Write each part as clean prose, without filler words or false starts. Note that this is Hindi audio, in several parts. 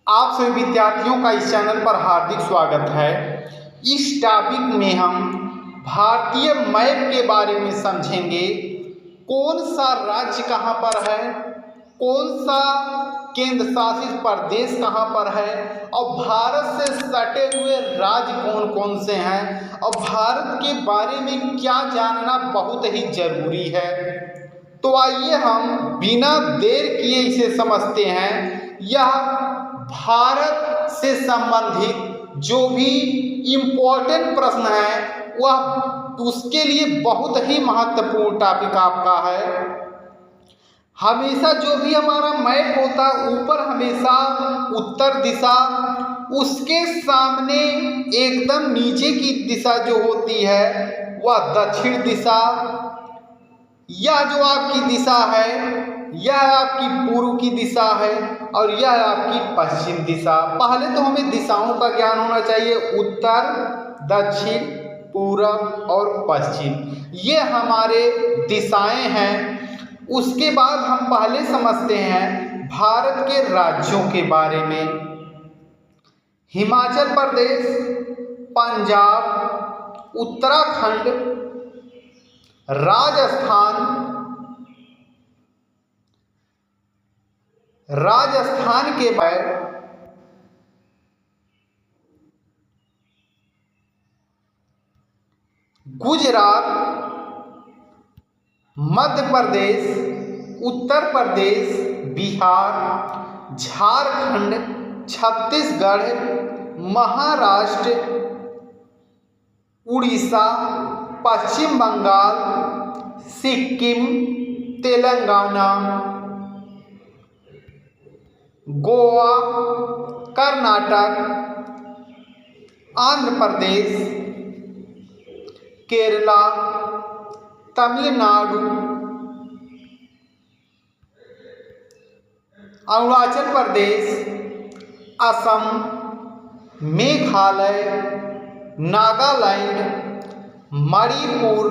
आप सभी विद्यार्थियों का इस चैनल पर हार्दिक स्वागत है। इस टॉपिक में हम भारतीय मैप के बारे में समझेंगे। कौन सा राज्य कहाँ पर है, कौन सा केंद्र शासित प्रदेश कहाँ पर है और भारत से सटे हुए राज्य कौन कौन से हैं और भारत के बारे में क्या जानना बहुत ही जरूरी है। तो आइए हम बिना देर किए इसे समझते हैं। यह भारत से संबंधित जो भी इम्पोर्टेंट प्रश्न है वह उसके लिए बहुत ही महत्वपूर्ण टॉपिक आपका है। हमेशा जो भी हमारा मैप होता है ऊपर हमेशा उत्तर दिशा, उसके सामने एकदम नीचे की दिशा जो होती है वह दक्षिण दिशा। यह जो आपकी दिशा है यह आपकी पूर्व की दिशा है और यह आपकी पश्चिम दिशा। पहले तो हमें दिशाओं का ज्ञान होना चाहिए, उत्तर, दक्षिण, पूर्व और पश्चिम, ये हमारे दिशाएं हैं। उसके बाद हम पहले समझते हैं भारत के राज्यों के बारे में। हिमाचल प्रदेश, पंजाब, उत्तराखंड, राजस्थान के बाद गुजरात, मध्य प्रदेश, उत्तर प्रदेश, बिहार, झारखंड, छत्तीसगढ़, महाराष्ट्र, उड़ीसा, पश्चिम बंगाल, सिक्किम, तेलंगाना, गोवा, कर्नाटक, आंध्र प्रदेश, केरला, तमिलनाडु, अरुणाचल प्रदेश, असम, मेघालय, नागालैंड, मणिपुर,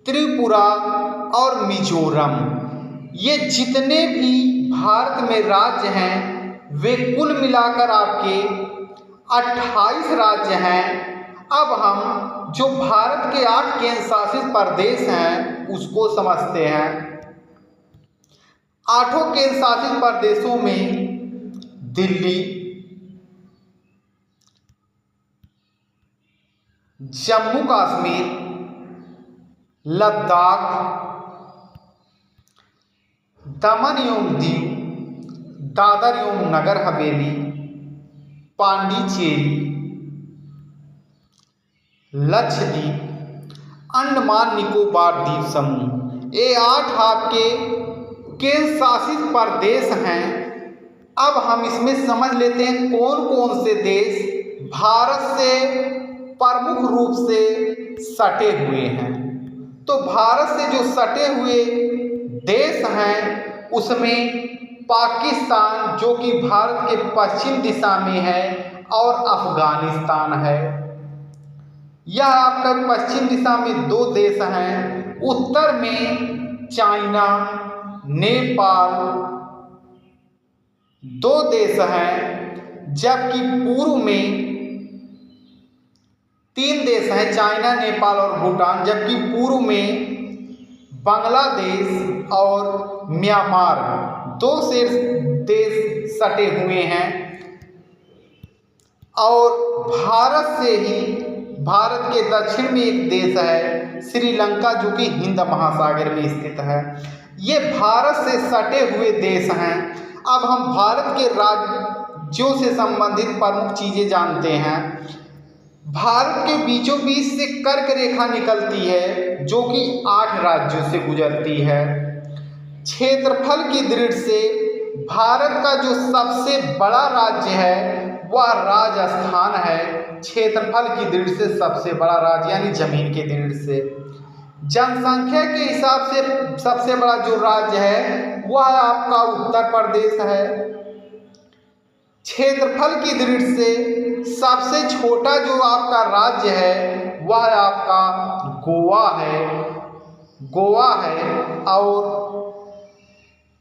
त्रिपुरा और मिजोरम, ये जितने भी भारत में राज्य हैं वे कुल मिलाकर आपके 28 राज्य हैं। अब हम जो भारत के 8 केंद्र शासित प्रदेश हैं उसको समझते हैं। 8 केंद्र शासित प्रदेशों में दिल्ली, जम्मू कश्मीर, लद्दाख, दमन एवं दीव, दादर एवं नगर हवेली, पांडिचेरी, लक्षद्वीप, अंडमान निकोबार द्वीप समूह, ये 8 आपके केंद्र शासित प्रदेश हैं। अब हम इसमें समझ लेते हैं कौन कौन से देश भारत से प्रमुख रूप से सटे हुए हैं। तो भारत से जो सटे हुए देश हैं उसमें पाकिस्तान जो कि भारत के पश्चिम दिशा में है और अफगानिस्तान है। यह आपका पश्चिम दिशा में 2 देश हैं। उत्तर में चाइना, नेपाल 2 देश हैं, जबकि पूर्व में 3 देश हैं, चाइना, नेपाल और भूटान, जबकि पूर्व में बांग्लादेश और म्यांमार 2 से देश सटे हुए हैं। और भारत से ही भारत के दक्षिण में एक देश है श्रीलंका जो कि हिंद महासागर में स्थित है। ये भारत से सटे हुए देश हैं। अब हम भारत के राज्यों से संबंधित प्रमुख चीज़ें जानते हैं। भारत के बीचों बीच से कर्क रेखा निकलती है जो कि 8 राज्यों से गुजरती है। क्षेत्रफल की दृष्टि से भारत का जो सबसे बड़ा राज्य है वह राजस्थान है। क्षेत्रफल की दृष्टि से सबसे बड़ा राज्य यानी जमीन की दृष्टि से। जनसंख्या के हिसाब से सबसे बड़ा जो राज्य है वह आपका उत्तर प्रदेश है। क्षेत्रफल की दृष्टि से सबसे छोटा जो आपका राज्य है वह आपका गोवा है और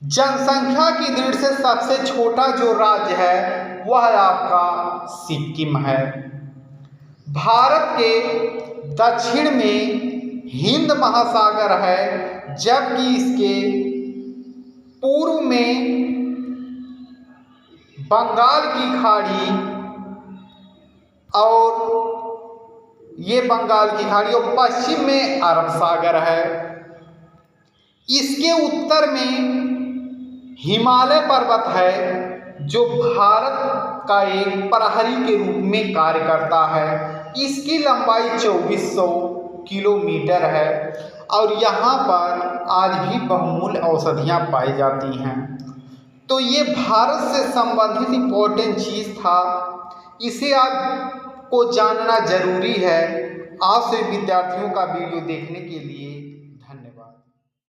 जनसंख्या की दृष्टि से सबसे छोटा जो राज्य है वह आपका सिक्किम है। भारत के दक्षिण में हिंद महासागर है, जबकि इसके पूर्व में बंगाल की खाड़ी और पश्चिम में अरब सागर है। इसके उत्तर में हिमालय पर्वत है, जो भारत का एक प्रहरी के रूप में कार्य करता है। इसकी लंबाई 2400 किलोमीटर है और यहाँ पर आज भी बहुमूल्य औषधियाँ पाई जाती हैं। तो ये भारत से संबंधित इम्पोर्टेंट चीज़ था, इसे आपको जानना जरूरी है। आप सभी विद्यार्थियों का वीडियो देखने के लिए